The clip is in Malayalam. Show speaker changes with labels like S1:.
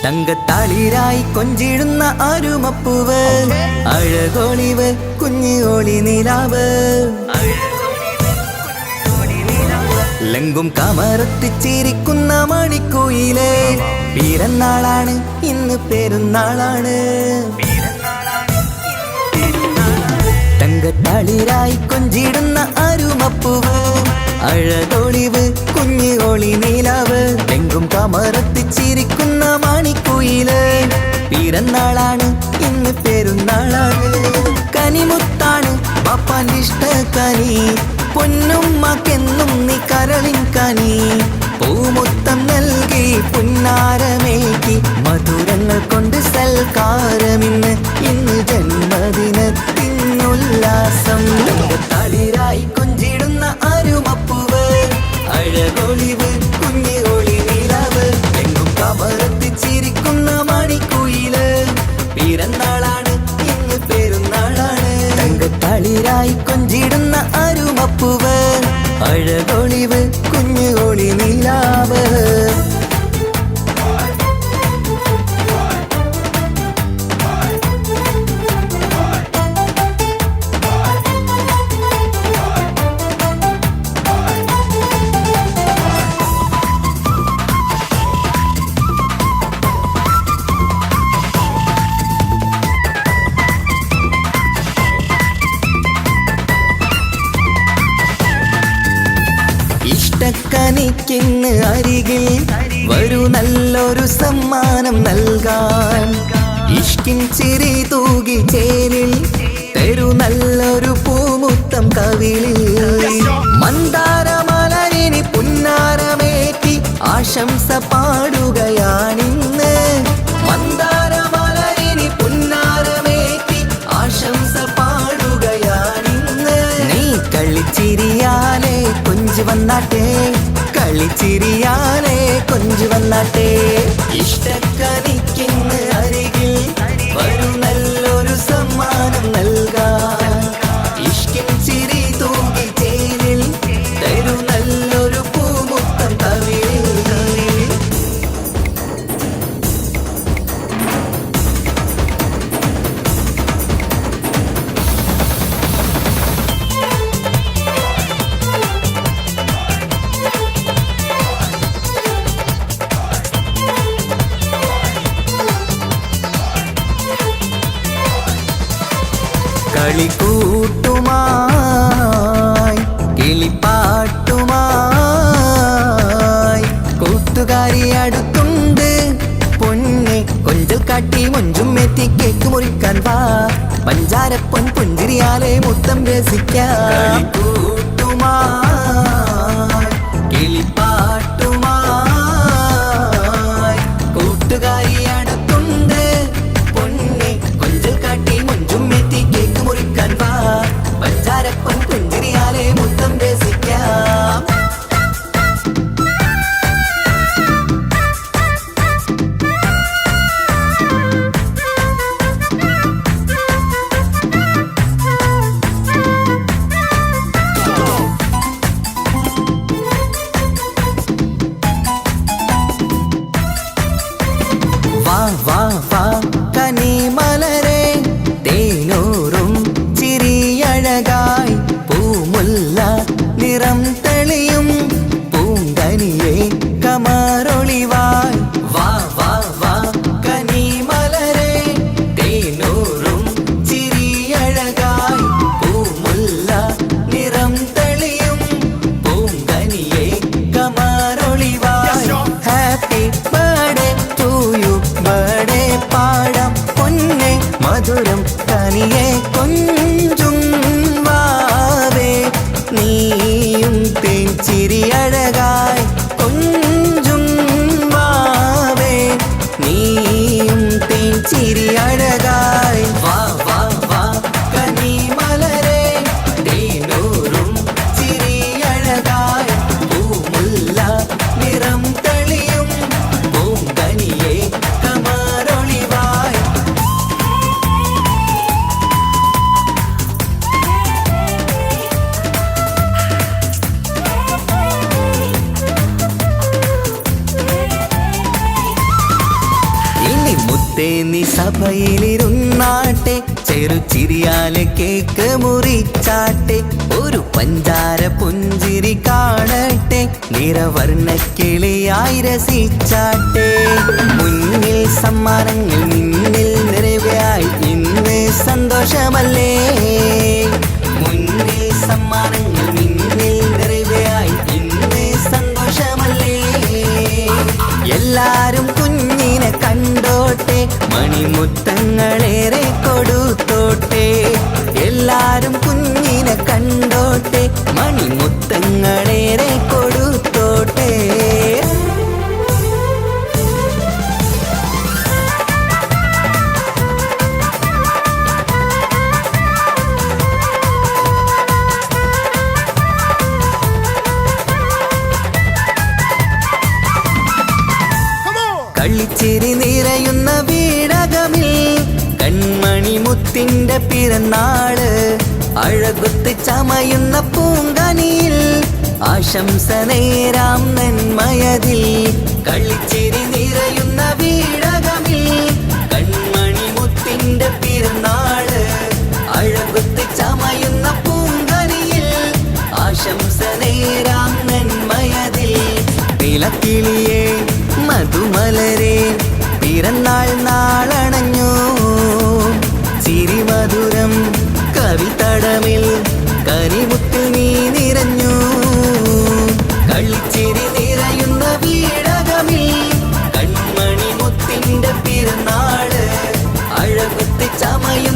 S1: തങ്കത്താളിരായി കൊഞ്ചിടുന്ന അരുമപ്പൂവ്, അഴകോളിവ് കുഞ്ഞു ഓളി നിലാവ്, ലങ്കും കമറത്തിച്ചിരിക്കുന്ന മണിക്കുയിലേ, പിറന്നാളാണ് ഇന്ന് പെരുന്നാളാണ്. തങ്കത്താളിരായി കൊഞ്ചിടുന്ന അരുമപ്പൂവ്, അഴകോളിവ് കുഞ്ഞു ഓളി നിലാവ്, ലങ്കും കമറത്തിച്ചിരിക്കുന്ന മണിക്കുയില്, പിറന്നാളാണ് ഇന്ന് പെരുന്നാളാണ്. കനിമുത്താണ് പാപ്പാന്റെ ഇഷ്ടക്കനി, പൊന്നുമ്മക്കെന്നും നീ കരളിൻ കനി, പൂമുത്തം നൽകി പുന്നാരമേകി, മധുരങ്ങൾ കൊണ്ട് സൽക്കാരമിന്ന്, ഇന്ന് ജന്മദിനത്തിനുല്ലാസം. തളിരായി കൊഞ്ചിടുന്ന അരുമപ്പൂവ്, അഴകൊളിവ് കുഞ്ഞു ഒളി നിലാവ്, എങ്ങും കമറത്തിച്ചിരിക്കുന്ന മണിക്കുയില്, പിറന്നാളാണ് ഇന്ന് പെരുന്നാളാണ്. തളിരായി കൊഞ്ചിടുന്ന അരുമപ്പൂവ്, അഴകൊളിവ് കുഞ്ഞു ഒളി നിലാവ്. ഇഷ്ടക്കനിക്കിന്ന് അരികിൽ വരൂ നല്ലൊരു സമ്മാനം നൽകാൻ, ഇഷ്കിൻ ചിരി തൂകി ചേരിൽ തരൂ നല്ലൊരു പൂമുത്തം കവിളിൽ, മന്ദാരമലരിനി പുന്നാരമേറ്റി ആശംസ പാടുകയാണിന്ന്, മന്ദാരമലരിനി പുന്നാരമേറ്റി ആശംസ പാടുകയാണിന്ന്. നീ കളിച്ചിരിയാലേ കൊഞ്ചു വന്നാട്ടെ, കളിച്ചിരിയാലേ കൊഞ്ചു വന്നാട്ടെ. ഇഷ്ടക്കനിക്കിന്ന് അരികിൽ വരൂ നല്ലൊരു സമ്മാനം നൽകാൻ, ഇഷ്കിൻ ചിരി തൂകി ചേരിൽ തരൂ നല്ലൊരു പൂമുത്തം കവിളിൽ. കളിക്കൂട്ടുമായി കിളിപ്പാട്ടുമായി കൂട്ടുകാരി അടുത്തുണ്ട്, പൊന്നെ കൊഞ്ചൽ കാട്ടി മൊഞ്ചും എത്തി കേക്ക് മുറിക്കാൻ വാ, പഞ്ചാരപ്പൊൻ പുഞ്ചിരിയാലെ മുത്തം രസിക്കാം. കളിക്കൂട്ടുമായി കിളിപ്പാട്ടുമായി കൂട്ടുകാരി അടുത്തുണ്ട്, പൊന്നെ കൊഞ്ചൽ കാട്ടി മൊഞ്ചും എത്തി കേക്ക് മുറിക്കാൻ വാ, പഞ്ചാരപ്പൊൻ പുഞ്ചിരിയാലെ മുത്തം രസിക്കാം. ഇനി സഭയിലിരുന്നാട്ടെ, ചെറുചിരിയാലെ കേക്ക് മുറിച്ചാട്ടെ, ഒരു പഞ്ചാര പുഞ്ചിരി കാണട്ടെ, നിറവർണ്ണ കിളിയായി രസിച്ചാട്ടെ. മുന്നിൽ സമ്മാനങ്ങൾ നിന്നിൽ നിറവായി ഇന്ന് സന്തോഷമല്ലേ, മുന്നിൽ സമ്മാനങ്ങൾ നിന്നിൽ നിറവായി ഇന്ന് സന്തോഷമല്ലേ. എല്ലാരും കുഞ്ഞിനെ കണ്ടോട്ടെ, മണിമുത്തങ്ങളേറെ കൊടുത്തോട്ടെ. എല്ലാരും കുഞ്ഞിനെ കണ്ടോട്ടെ, മണിമുത്തങ്ങളേറെ കൊടുത്തോട്ടെ. കളിച്ചിരി നിറയുന്ന വീടകമിൽ കൺമണി മുത്തിന്റെ പിറന്നാള്, അഴകുത്ത് ചമയുന്ന പൂങ്കനിയിൽ ആശംസ നേരാം നന്മയതിൽ. കളിച്ചിരി നിറയുന്ന വീടകമിൽ കൺമണി മുത്തിന്റെ പിറന്നാള്, അഴകുത്ത് ചമയുന്ന പൂങ്കനിയിൽ ആശംസ നേരാം നന്മയതിൽ. നിലക്കിളിയേ മധുമലരെ പിറന്നാൾ നാളണഞ്ഞു, ചിരിമധുരം കവിതടമിൽ കരിമുത്തിൽ നീ നിറഞ്ഞു. കളിച്ചിരി നിറയുന്ന വീടകമിൽ കൺമണി മുത്തിന്റെ പിറന്നാള്, അഴകുത്ത് ചമയും